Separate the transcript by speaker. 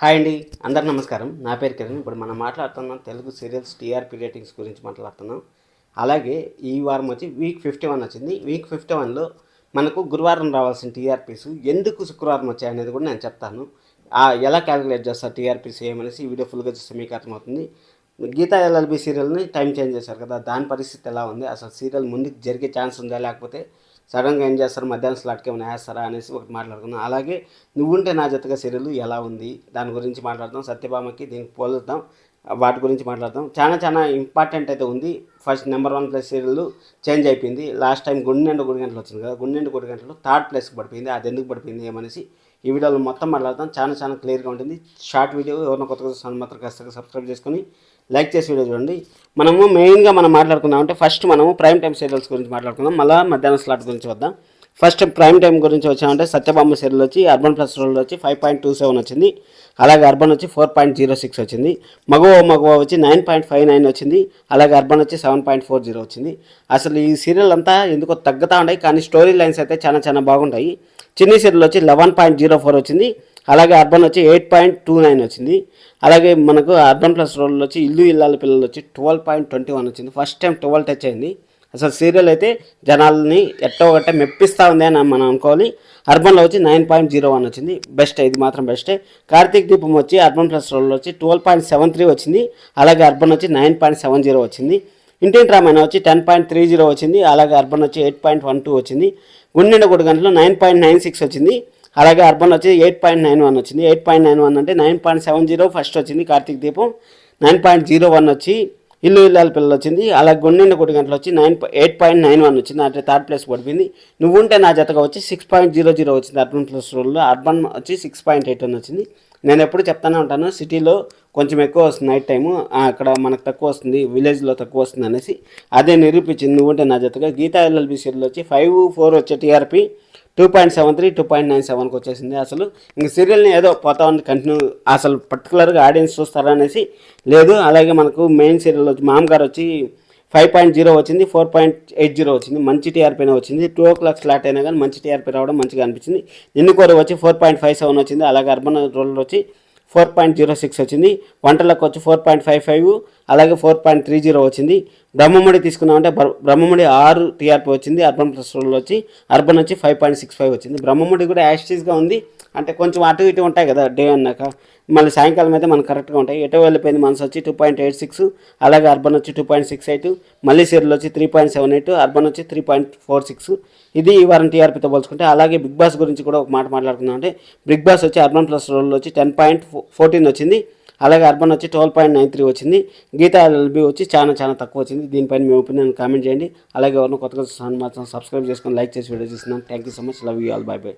Speaker 1: Hi అండి, అందరు నమస్కారం. నా పేరు కిరణ్. ఇప్పుడు మనం మాట్లాడుతున్నాం తెలుగు సీరియల్స్ టీఆర్పీ రేటింగ్స్ గురించి మాట్లాడుతున్నాం. అలాగే ఈ వారం వచ్చి వీక్ 51 వచ్చింది. వీక్ 51లో మనకు గురువారం రావాల్సిన టీఆర్పీస్ ఎందుకు శుక్రవారం వచ్చాయి అనేది కూడా నేను చెప్తాను. ఎలా క్యాలిక్యులేట్ చేస్తారు టీఆర్పీస్ ఏమనేసి ఈ వీడియో ఫుల్గా చూస్తే మీకు అర్థమవుతుంది. గీతా ఎల్ఎల్బి సీరియల్ని టైం చేంజ్ చేశారు కదా, దాని పరిస్థితి ఎలా ఉంది, అసలు సీరియల్ ముందుకు జరిగే ఛాన్స్ ఉందా, లేకపోతే సడన్గా ఏం చేస్తారు, మధ్యాహ్నం స్లాట్కి ఏమైనా వేస్తారా అనేసి ఒకటి మాట్లాడుకుందాం. అలాగే నువ్వుంటే నా జతగా సీరియల్ ఎలా ఉంది దాని గురించి మాట్లాడదాం. సత్యభామకి దీనికి పోలుద్దాం, వాటి గురించి మాట్లాడదాం. చాలా ఇంపార్టెంట్ అయితే ఉంది. First number 1 place serial change అయిపోయింది. లాస్ట్ టైం గుండెండు 3 గంటలు వచ్చింది కదా, గుండెండు 3 గంటలు థర్డ్ ప్లేస్కి పడిపోయింది. అది ఎందుకు పడిపోయింది ఏమనేసి ఈ వీడియోలో మొత్తం మాట్లాడతాం. చాలా క్లియర్గా ఉంటుంది. షార్ట్ వీడియో ఎవరిన కొత్తగా చూస్తాను మాత్రం ఖచ్చితంగా సబ్స్క్రైబ్ చేసుకొని లైక్ చేసి వీడియో చూడండి. మనము మెయిన్గా మనం ఫస్ట్ మనము ప్రైమ్ టైమ్ సీరియల్స్ గురించి మాట్లాడుకుందాం, మళ్ళీ మధ్యాహ్నం స్లాట్ గురించి వద్దాం. ఫస్ట్ ప్రైమ్ టైం గురించి వచ్చామంటే సత్యభామ సీరియల్ వచ్చి అర్బన్ ప్లస్ రోల్ వచ్చి 5.27 వచ్చింది. అలాగే అర్బన్ వచ్చి 4.06 వచ్చింది. మగవ వచ్చి 9.59 వచ్చింది. అలాగే అర్బన్ వచ్చి 7.40 వచ్చింది. అసలు ఈ సీరియల్ అంతా ఎందుకో తగ్గుతూ ఉంటాయి, కానీ స్టోరీ లైన్స్ అయితే చాలా బాగుంటాయి. చిన్ని సీరియల్ వచ్చి 11.04 వచ్చింది. అలాగే అర్బన్ వచ్చి 8.29 వచ్చింది. అలాగే మనకు అర్బన్ ప్లస్ రోల్ వచ్చి ఇల్లు ఇల్లాల పిల్లలు వచ్చి 12.21 వచ్చింది. ఫస్ట్ టైం 12 టచ్ అయింది. అసలు సీరియల్ అయితే జనాల్ని ఎట్టో ఒకటే మెప్పిస్తూ ఉంది అని మనం అనుకోవాలి. అర్బన్లో వచ్చి 9.01 వచ్చింది. బెస్ట్, ఇది మాత్రం బెస్టే. కార్తీక్ దీపం వచ్చి అర్బన్ ప్లస్ రోల్ వచ్చి 12.73 వచ్చింది. అలాగే అర్బన్ వచ్చి 9.70 వచ్చింది. ఇంటింటి రామాయణ వచ్చి 10.30 వచ్చింది. అలాగే అర్బన్ వచ్చి 8.12 వచ్చింది. గుండెండ 3 గంటలు 9.96 వచ్చింది. అలాగే అర్బన్ వచ్చి 8.91 వచ్చింది. 8.91 అంటే 9.70 ఫస్ట్ వచ్చింది. కార్తీక్ దీపం 9.01 వచ్చి ఇల్లు ఇల్లాల పిల్లలు వచ్చింది. అలాగే గుండెండ 3 గంటలు వచ్చి 8.91 వచ్చింది. అంటే థర్డ్ ప్లేస్ పడిపోయింది. నువ్వుంటే నా జతగా వచ్చి 6.00 వచ్చింది. అర్బన్ ప్లస్ రోల్లో అర్బన్ వచ్చి 6.81 వచ్చింది. నేను ఎప్పుడు చెప్తానే ఉంటాను, సిటీలో కొంచెం ఎక్కువ వస్తుంది నైట్ టైము, అక్కడ మనకు తక్కువ వస్తుంది, విలేజ్లో తక్కువ వస్తుంది అనేసి అదే నిరూపించింది నువ్వుంటే నా జతగా. గీతా ఎల్ఎల్బి సీరియల్ వచ్చి 5.4 వచ్చే టీఆర్పీ 2.73 2.97కి వచ్చేసింది. అసలు ఇంక సీరియల్ని ఏదో పోతా ఉంది కంటిన్యూ, అసలు పర్టికులర్గా ఆడియన్స్ చూస్తారా అనేసి లేదు. అలాగే మనకు మెయిన్ సీరియల్ వచ్చి మామగారు వచ్చి 5.0 వచ్చింది. 4.80 వచ్చింది. మంచి టీఆర్పీనే వచ్చింది. 2 o'clock స్లాట్ అయినా కానీ మంచి టీఆర్పీ రావడం మంచిగా అనిపించింది. ఎన్నుకోరు వచ్చి 4.57 వచ్చింది. అలాగే అర్బన్ రోల్ వచ్చి 4.06 వచ్చింది. వంటలకు వచ్చి 4.55, అలాగే 4.30 వచ్చింది. బ్రహ్మముడి తీసుకున్నామంటే బ్రహ్మముడి 6 టీఆర్పీ వచ్చింది. అర్బన్ ప్లస్ రోల్ వచ్చి అర్బన్ వచ్చి 5.65 వచ్చింది. బ్రహ్మముడి కూడా యాస్టీస్గా ఉంది, అంటే కొంచెం అటు ఇటు ఉంటాయి కదా డే అన్నాక, మళ్ళీ సాయంకాలం అయితే మనకు కరెక్ట్గా ఉంటాయి. ఎటో వెళ్ళిపోయింది మనసు వచ్చి 2.86, అలాగే అర్బన్ వచ్చి 2.68, మళ్ళీ సీరియల్ వచ్చి 3.78, అర్బన్ వచ్చి 3.46. ఇది ఈ వారం టీఆర్పీతో పోల్చుకుంటే. అలాగే బిగ్ బాస్ గురించి కూడా ఒక మాట మాట్లాడుకుందాం. అంటే బిగ్ బాస్ వచ్చి అర్బన్ ప్లస్ రోల్ వచ్చి 10.14 వచ్చింది. అలాగే అర్బన్ వచ్చి 12.93 వచ్చింది. గీతా ఎల్ఎల్బి వచ్చి చాలా తక్కువ వచ్చింది. దీనిపైన మీ ఒపీనియన్ కామెంట్ చేయండి. అలాగే ఎవరిని కొత్తగా మాత్రం సబ్స్క్రైబ్ చేసుకొని లైక్ చేసి వీడియో చూస్తున్నాను. Thank you so much. Love you all. By by.